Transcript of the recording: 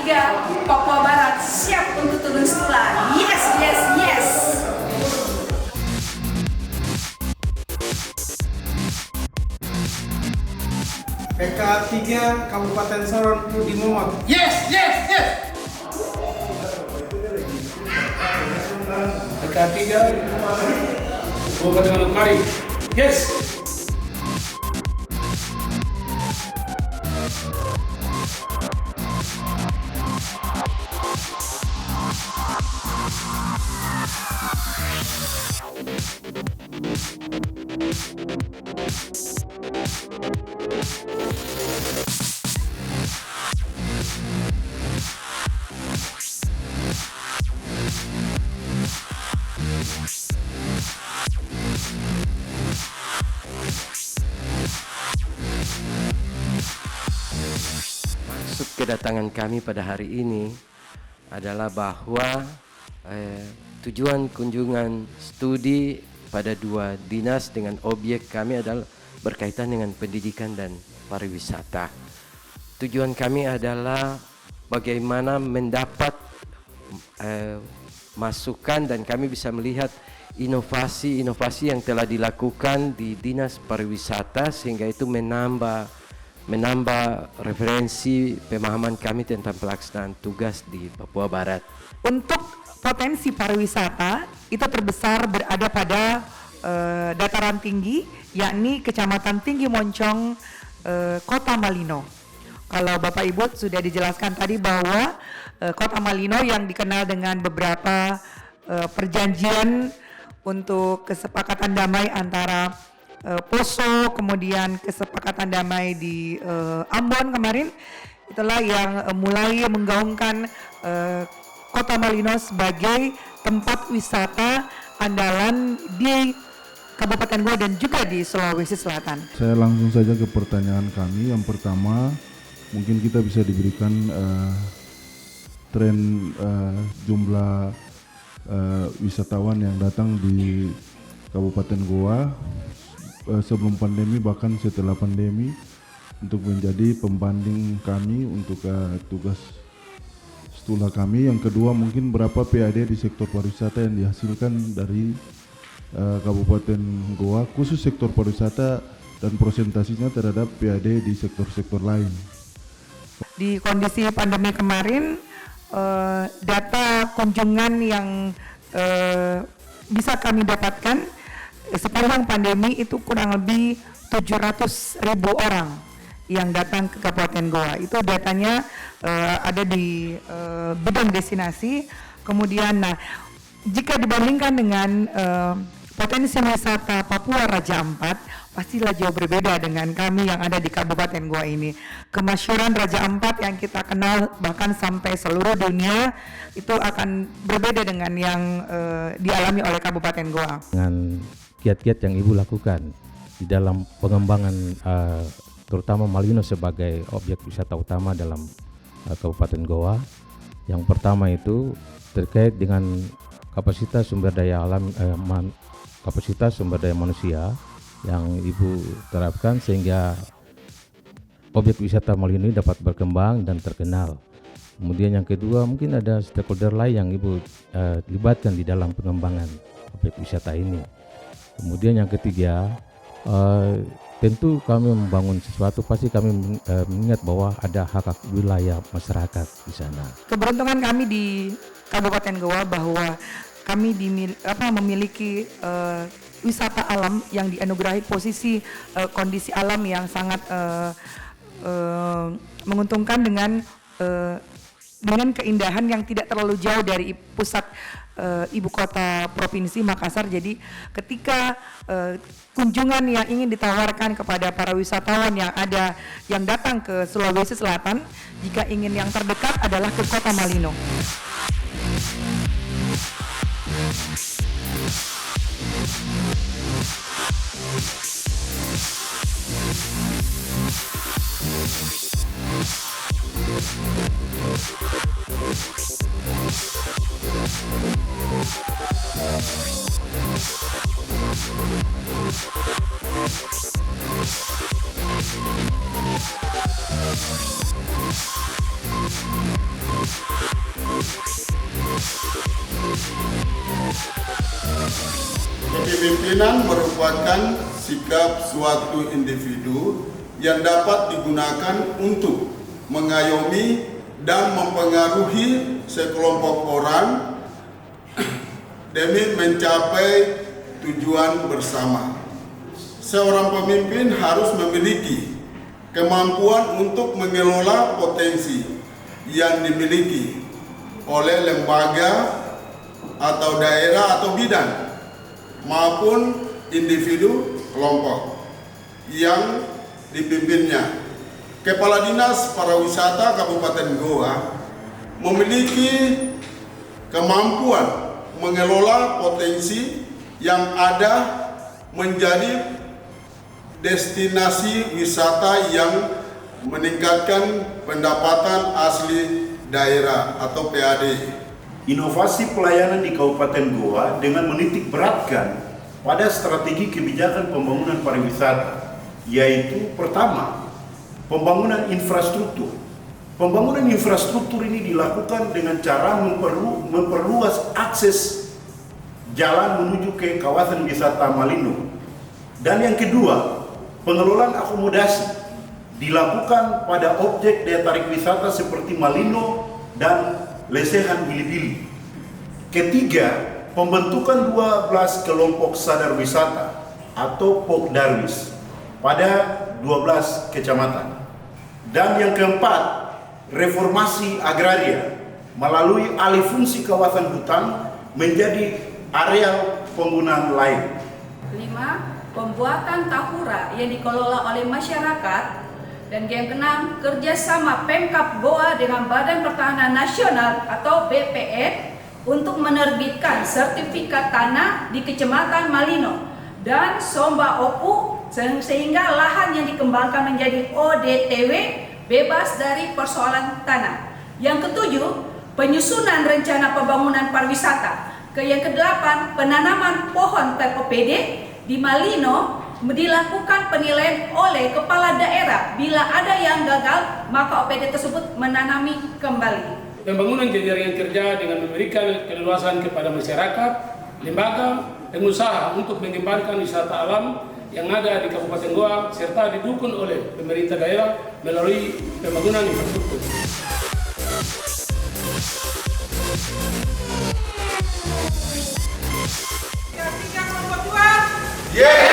3 Papua Barat siap untuk turun setelah. Yes, yes, yes. PK 3 Kabupaten Sorong Budi Momot. Yes, yes, yes. PK 3 Kabupaten Manokwari. Yes. Maksud kedatangan kami pada hari ini adalah bahwa tujuan kunjungan studi pada dua dinas dengan objek kami adalah berkaitan dengan pendidikan dan pariwisata. Tujuan kami adalah bagaimana mendapat masukan dan kami bisa melihat inovasi-inovasi yang telah dilakukan di Dinas Pariwisata sehingga itu menambah referensi pemahaman kami tentang pelaksanaan tugas di Papua Barat. Untuk potensi pariwisata itu terbesar berada pada dataran tinggi, yakni Kecamatan Tinggi Moncong, Kota Malino. Kalau Bapak Ibu sudah dijelaskan tadi bahwa Kota Malino yang dikenal dengan beberapa perjanjian untuk kesepakatan damai antara Poso, kemudian kesepakatan damai di Ambon kemarin, itulah yang mulai menggaungkan Kota Malino sebagai tempat wisata andalan di Kabupaten Goa dan juga di Sulawesi Selatan. Saya langsung saja ke pertanyaan kami. Yang pertama, mungkin kita bisa diberikan tren jumlah wisatawan yang datang di Kabupaten Goa sebelum pandemi bahkan setelah pandemi untuk menjadi pembanding kami untuk tugas stula kami. Yang kedua, mungkin berapa PAD di sektor pariwisata yang dihasilkan dari Kabupaten Goa khusus sektor pariwisata dan presentasinya terhadap PAD di sektor-sektor lain. Di kondisi pandemi kemarin, data kunjungan yang bisa kami dapatkan sepanjang pandemi itu kurang lebih 700.000 orang yang datang ke Kabupaten Goa. Itu datanya ada di bidang destinasi. Kemudian, jika dibandingkan dengan potensi wisata Papua Raja Ampat, pastilah jauh berbeda dengan kami yang ada di Kabupaten Goa ini. Kemasyhuran Raja Ampat yang kita kenal bahkan sampai seluruh dunia itu akan berbeda dengan yang dialami oleh Kabupaten Goa. Dengan kiat-kiat yang Ibu lakukan di dalam pengembangan terutama Malino sebagai objek wisata utama dalam Kabupaten Goa. Yang pertama itu terkait dengan kapasitas sumber daya alam, kapasitas sumber daya manusia yang Ibu terapkan sehingga objek wisata Malino ini dapat berkembang dan terkenal. Kemudian yang kedua, mungkin ada stakeholder lain yang Ibu libatkan di dalam pengembangan objek wisata ini. Kemudian yang ketiga, tentu kami membangun sesuatu, pasti kami mengingat bahwa ada hak wilayah masyarakat di sana. Keberuntungan kami di Kabupaten Goa bahwa kami memiliki wisata alam yang dianugerahi posisi kondisi alam yang sangat menguntungkan dengan keindahan yang tidak terlalu jauh dari pusat ibu kota provinsi Makassar. Jadi ketika kunjungan yang ingin ditawarkan kepada para wisatawan yang datang ke Sulawesi Selatan, jika ingin yang terdekat adalah ke Kota Malino. Kepemimpinan merupakan sikap suatu individu yang dapat digunakan untuk mengayomi dan mempengaruhi sekelompok orang demi mencapai tujuan bersama. Seorang pemimpin harus memiliki kemampuan untuk mengelola potensi yang dimiliki oleh lembaga atau daerah atau bidang maupun individu kelompok yang dipimpinnya. Kepala Dinas Pariwisata Kabupaten Goa memiliki kemampuan mengelola potensi yang ada menjadi destinasi wisata yang meningkatkan pendapatan asli daerah atau PAD. Inovasi pelayanan di Kabupaten Goa dengan menitik beratkan pada strategi kebijakan pembangunan pariwisata, yaitu pertama, pembangunan infrastruktur. Pembangunan infrastruktur ini dilakukan dengan cara memperluas akses jalan menuju ke kawasan wisata Malino. Dan yang kedua, pengelolaan akomodasi dilakukan pada objek daya tarik wisata seperti Malino dan Lesehan Bilibili. Ketiga, pembentukan 12 kelompok sadar wisata atau Pokdarwis pada 12 kecamatan. Dan yang keempat, reformasi agraria melalui alih fungsi kawasan hutan menjadi areal penggunaan lain. 5. Pembuatan tahura yang dikelola oleh masyarakat. Dan yang keenam, kerjasama Pemkab Goa dengan Badan Pertahanan Nasional atau BPN untuk menerbitkan sertifikat tanah di Kecamatan Malino dan Somba Opu sehingga lahan yang dikembangkan menjadi ODTW bebas dari persoalan tanah. Yang ketujuh, penyusunan rencana pembangunan pariwisata. Yang kedelapan, penanaman pohon PPOPD di Malino dilakukan penilaian oleh kepala daerah. Bila ada yang gagal, maka OPD tersebut menanami kembali. Pembangunan jaringan kerja dengan memberikan keleluasan kepada masyarakat, lembaga, pengusaha untuk mengembangkan wisata alam yang ada di Kabupaten Goa serta didukung oleh pemerintah daerah melalui pembangunan infrastruktur. Yes!